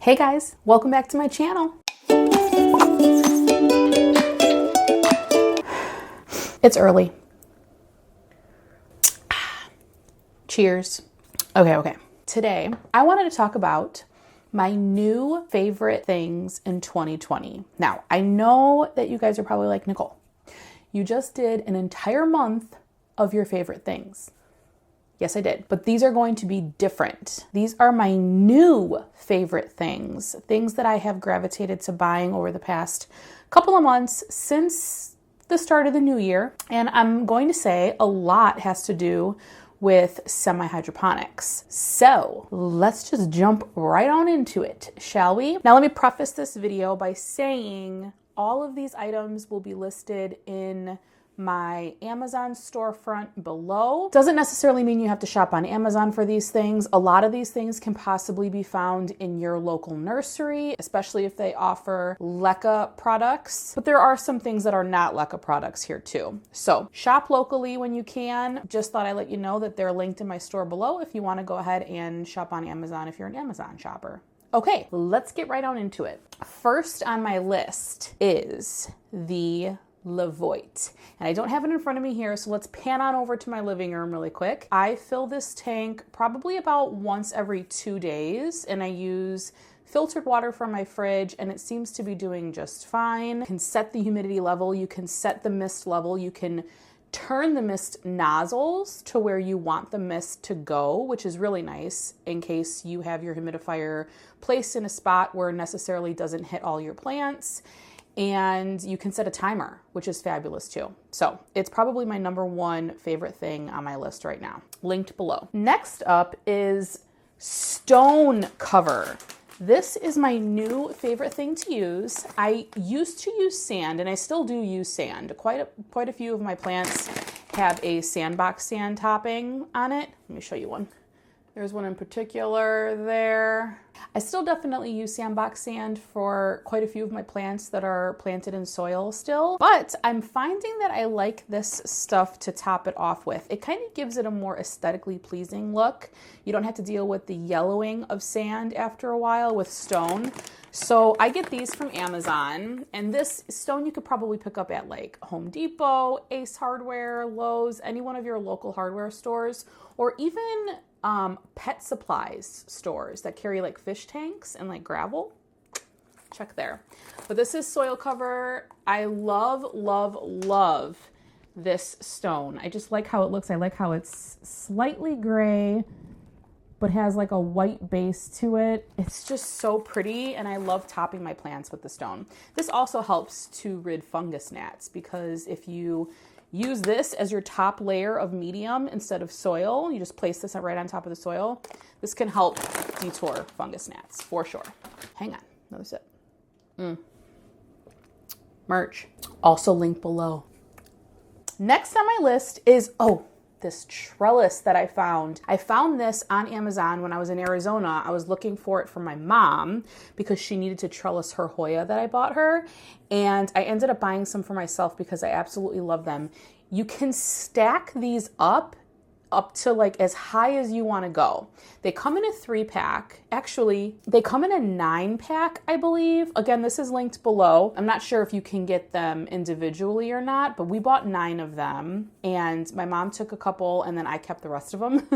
Hey guys, welcome back to my channel. It's early. Cheers. Okay. Today, I wanted to talk about my new favorite things in 2020. Now, I know that you guys are probably like, Nicole, you just did an entire month of your favorite things. Yes, I did. But these are going to be different. These are my new favorite things that I have gravitated to buying over the past couple of months since the start of the new year. And I'm going to say a lot has to do with semi-hydroponics. So let's just jump right on into it, shall we? Now let me preface this video by saying all of these items will be listed in my Amazon storefront below. Doesn't necessarily mean you have to shop on Amazon for these things. A lot of these things can possibly be found in your local nursery, especially if they offer LECA products. But there are some things that are not LECA products here too. So shop locally when you can. Just thought I'd let you know that they're linked in my store below if you want to go ahead and shop on Amazon if you're an Amazon shopper. Okay, let's get right on into it. First on my list is the Levoit. And I don't have it in front of me here, so let's pan on over to my living room really quick. I fill this tank probably about once every 2 days, and I use filtered water from my fridge, and it seems to be doing just fine. You can set the humidity level, you can set the mist level, you can turn the mist nozzles to where you want the mist to go, which is really nice in case you have your humidifier placed in a spot where it necessarily doesn't hit all your plants. And you can set a timer, which is fabulous too. So it's probably my number one favorite thing on my list right now, linked below. Next up is stone cover. This is my new favorite thing to use. I used to use sand, and I still do use sand. Quite a few of my plants have a sandbox sand topping on it. Let me show you one. There's one in particular there. I still definitely use sandbox sand for quite a few of my plants that are planted in soil still, but I'm finding that I like this stuff to top it off with. It kind of gives it a more aesthetically pleasing look. You don't have to deal with the yellowing of sand after a while with stone. So I get these from Amazon, and this stone you could probably pick up at like Home Depot, Ace Hardware, Lowe's, any one of your local hardware stores, or even pet supplies stores that carry like fish tanks and like gravel. Check there. But this is soil cover. I love this stone. I just like how it looks. I like how it's slightly gray but has like a white base to it. It's just so pretty, and I love topping my plants with the stone. This also helps to rid fungus gnats, because if you use this as your top layer of medium instead of soil, you just place this right on top of the soil, this can help detour fungus gnats for sure. Hang on, another sip. Merch, also linked below. Next on my list is, this trellis that I found. I found this on Amazon when I was in Arizona. I was looking for it for my mom because she needed to trellis her Hoya that I bought her. And I ended up buying some for myself because I absolutely love them. You can stack these up to like as high as you want to go. They come in a 3-pack. Actually, they come in a 9-pack, I believe. Again, this is linked below. I'm not sure if you can get them individually or not, but we bought 9 of them, and my mom took a couple and then I kept the rest of them.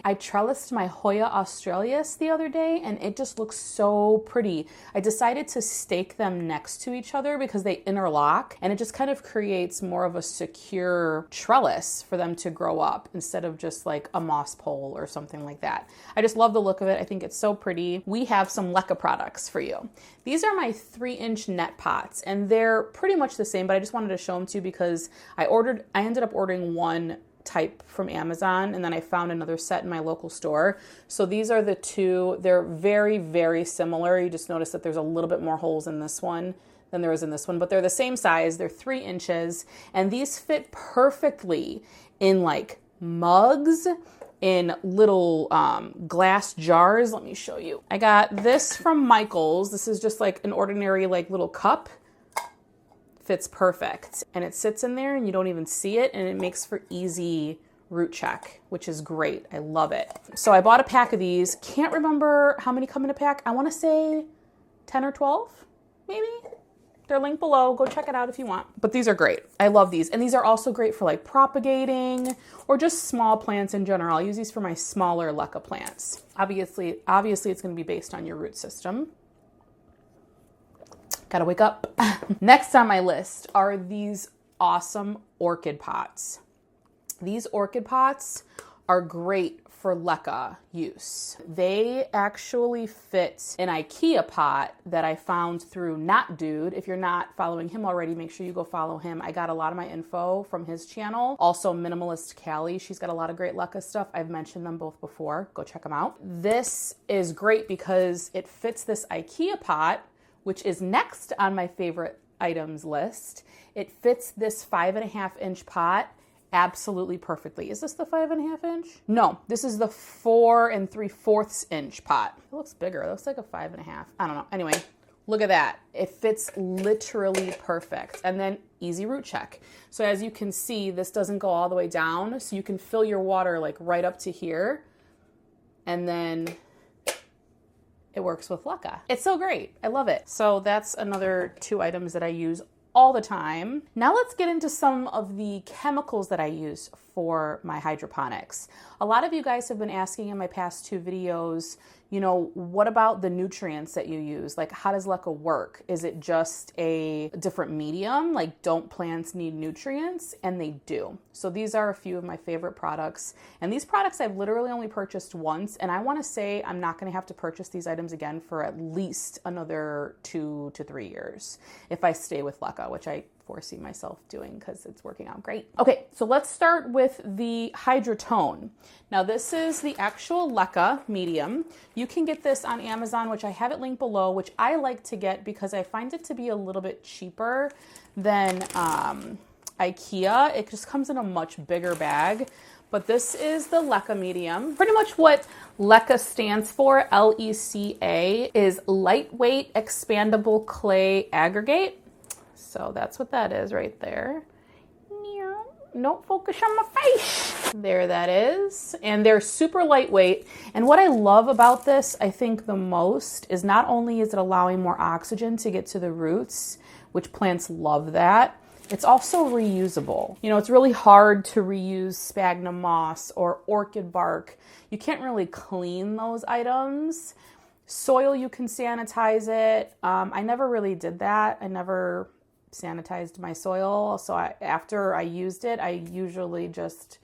I trellised my Hoya Australis the other day, and it just looks so pretty. I decided to stake them next to each other because they interlock, and it just kind of creates more of a secure trellis for them to grow up instead of just like a moss pole or something like that. I just love the look of it. I think it's so pretty. We have some LECA products for you. These are my 3-inch net pots, and they're pretty much the same, but I just wanted to show them to you because I ended up ordering one type from Amazon, and then I found another set in my local store. So these are the two. They're very, very similar. You just notice that there's a little bit more holes in this one than there is in this one, but they're the same size. They're 3 inches, and these fit perfectly in like mugs, in little glass jars. Let me show you. I got this from Michael's. This is just like an ordinary like little cup. Fits perfect, and it sits in there and you don't even see it, and it makes for easy root check, which is great. I love it. So I bought a pack of these. Can't remember how many come in a pack. I want to say 10 or 12, maybe. They're linked below. Go check it out if you want. But these are great. I love these. And these are also great for like propagating or just small plants in general. I'll use these for my smaller LECA plants. Obviously it's going to be based on your root system. Gotta wake up. Next on my list are these awesome orchid pots. These orchid pots are great for LECA use. They actually fit an IKEA pot that I found through Not Dude. If you're not following him already, make sure you go follow him. I got a lot of my info from his channel. Also Minimalist Callie, she's got a lot of great LECA stuff. I've mentioned them both before. Go check them out. This is great because it fits this IKEA pot, which is next on my favorite items list. It fits this 5.5-inch pot absolutely perfectly. Is this the 5.5 inch? No, this is the 4 3/4 inch pot. It looks bigger. It looks like a 5.5. I don't know. Anyway, look at that. It fits literally perfect. And then easy root check. So as you can see, this doesn't go all the way down. So you can fill your water like right up to here. And then it works with LECA. It's so great. I love it. So that's another 2 items that I use all the time. Now let's get into some of the chemicals that I use for my hydroponics. A lot of you guys have been asking in my past 2 videos, you know, what about the nutrients that you use? Like, how does LECA work? Is it just a different medium? Like, don't plants need nutrients? And they do. So these are a few of my favorite products. And these products I've literally only purchased once. And I want to say I'm not going to have to purchase these items again for at least another 2 to 3 years if I stay with LECA, which I foresee myself doing because it's working out great. Okay, so let's start with the Hydrotone. Now this is the actual LECA Medium. You can get this on Amazon, which I have it linked below, which I like to get because I find it to be a little bit cheaper than IKEA. It just comes in a much bigger bag. But this is the LECA Medium. Pretty much what LECA stands for, LECA, is Lightweight Expandable Clay Aggregate. So that's what that is right there. Don't focus on my face. There that is. And they're super lightweight. And what I love about this, I think the most, is not only is it allowing more oxygen to get to the roots, which plants love that, it's also reusable. You know, it's really hard to reuse sphagnum moss or orchid bark. You can't really clean those items. Soil, you can sanitize it. I never really did that. I never sanitized my soil. So after I used it, I usually just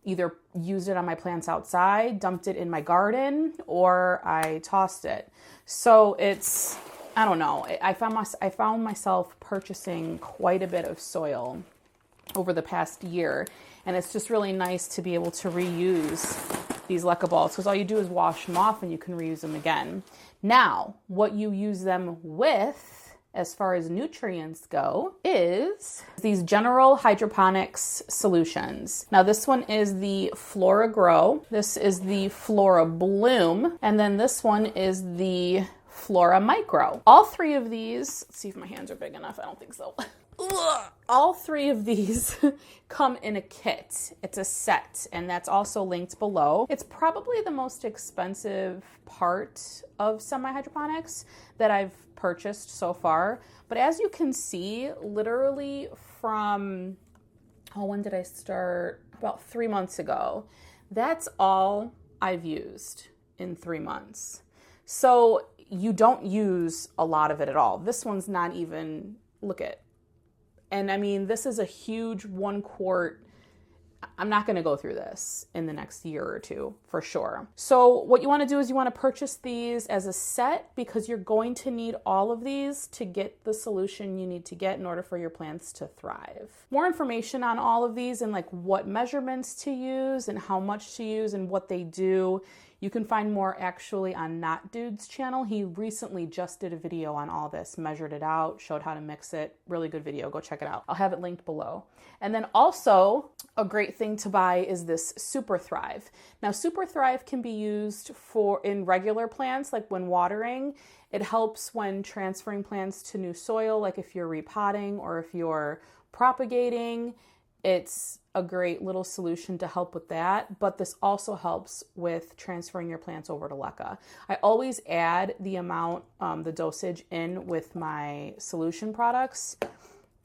either used it on my plants outside, dumped it in my garden, or I tossed it. So it's, I don't know. I found myself purchasing quite a bit of soil over the past year. And it's just really nice to be able to reuse these LECA balls because all you do is wash them off and you can reuse them again. Now, what you use them with, as far as nutrients go, is these General Hydroponics Solutions. Now this one is the Flora Grow, this is the Flora Bloom, and then this one is the Flora Micro. All 3 of these, let's see if my hands are big enough, I don't think so. All 3 of these come in a kit. It's a set, and that's also linked below. It's probably the most expensive part of semi-hydroponics that I've purchased so far. But as you can see, literally from, when did I start? About 3 months ago. That's all I've used in 3 months. So you don't use a lot of it at all. This one's not even, look at. And I mean, this is a huge 1 quart. I'm not going to go through this in the next year or 2 for sure. So what you want to do is you want to purchase these as a set because you're going to need all of these to get the solution you need to get in order for your plants to thrive. More information on all of these and like what measurements to use and how much to use and what they do, you can find more actually on Not Dude's channel. He recently just did a video on all this, measured it out, showed how to mix it. Really good video. Go check it out. I'll have it linked below. And then also a great thing to buy is this Superthrive. Now Superthrive can be used in regular plants, like when watering. It helps when transferring plants to new soil, like if you're repotting or if you're propagating. it's a great little solution to help with that, but this also helps with transferring your plants over to LECA. I always add the amount, the dosage in with my solution products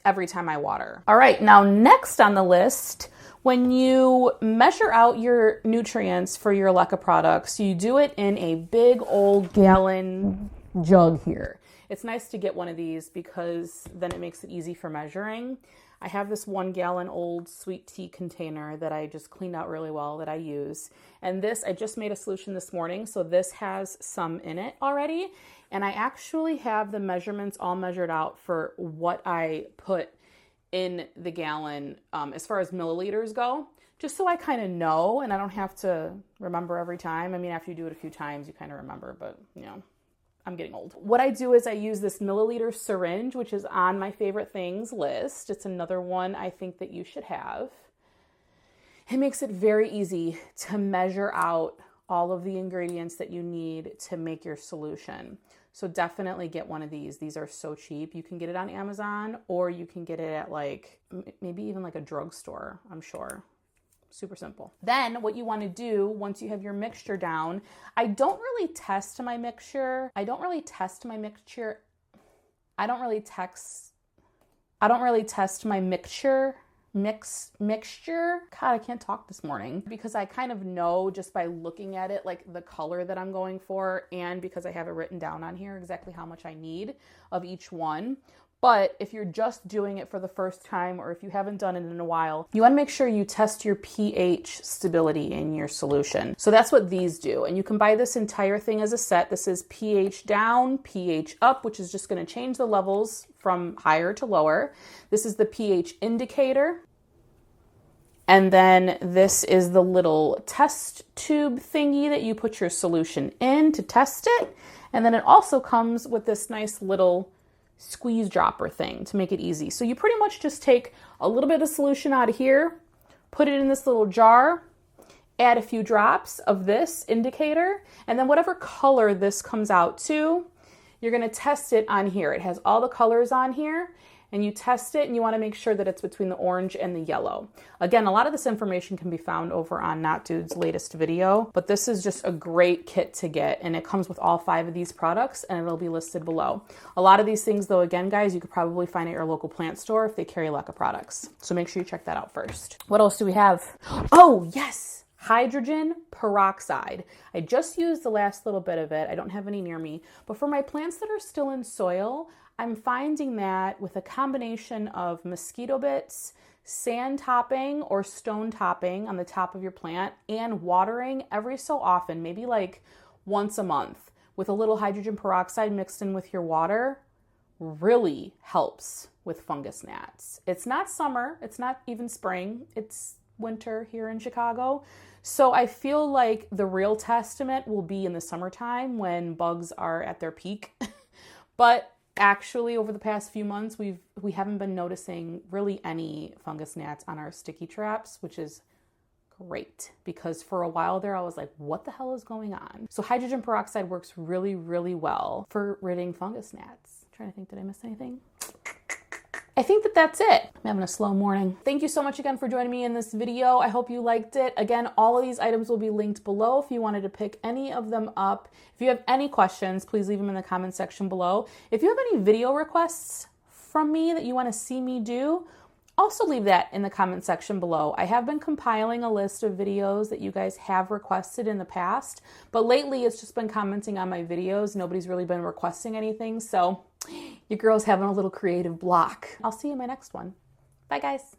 every time I water. All right, now next on the list, when you measure out your nutrients for your LECA products, you do it in a big old gallon jug here. It's nice to get one of these because then it makes it easy for measuring. I have this 1 gallon old sweet tea container that I just cleaned out really well that I use. And this, I just made a solution this morning, so this has some in it already. And I actually have the measurements all measured out for what I put in the gallon as far as milliliters go, just so I kind of know and I don't have to remember every time. I mean, after you do it a few times, you kind of remember, but you know, I'm getting old. What I do is I use this milliliter syringe, which is on my favorite things list. It's another one I think that you should have. It makes it very easy to measure out all of the ingredients that you need to make your solution. So definitely get one of these. These are so cheap. You can get it on Amazon or you can get it at like, maybe even like a drugstore, I'm sure. Super simple. Then what you want to do once you have your mixture down, I don't really test my mixture. God, I can't talk this morning because I kind of know just by looking at it, like the color that I'm going for, and because I have it written down on here exactly how much I need of each one. But if you're just doing it for the first time or if you haven't done it in a while, you want to make sure you test your pH stability in your solution. So that's what these do. And you can buy this entire thing as a set. This is pH down, pH up, which is just going to change the levels from higher to lower. This is the pH indicator. And then this is the little test tube thingy that you put your solution in to test it. And then it also comes with this nice little squeeze dropper thing to make it easy. So you pretty much just take a little bit of solution out of here, put it in this little jar, add a few drops of this indicator, and then whatever color this comes out to, you're going to test it on here. It has all the colors on here, and you test it and you want to make sure that it's between the orange and the yellow. Again, a lot of this information can be found over on Not Dude's latest video, but this is just a great kit to get, and it comes with all 5 of these products and it'll be listed below. A lot of these things though, again guys, you could probably find at your local plant store if they carry LECA products. So make sure you check that out first. What else do we have? Oh yes! Hydrogen peroxide. I just used the last little bit of it. I don't have any near me, but for my plants that are still in soil, I'm finding that with a combination of mosquito bits, sand topping or stone topping on the top of your plant, and watering every so often, maybe like once a month, with a little hydrogen peroxide mixed in with your water, really helps with fungus gnats. It's not summer, it's not even spring, it's winter here in Chicago. So I feel like the real testament will be in the summertime when bugs are at their peak. But actually, over the past few months, we haven't been noticing really any fungus gnats on our sticky traps, which is great because for a while there I was like, what the hell is going on? So hydrogen peroxide works really, really well for ridding fungus gnats. I'm trying to think, did I miss anything? I think that's it. I'm having a slow morning. Thank you so much again for joining me in this video. I hope you liked it. Again, all of these items will be linked below if you wanted to pick any of them up. If you have any questions, please leave them in the comment section below. If you have any video requests from me that you want to see me do, also leave that in the comment section below. I have been compiling a list of videos that you guys have requested in the past, but lately it's just been commenting on my videos. Nobody's really been requesting anything, so your girl's having a little creative block. I'll see you in my next one. Bye, guys.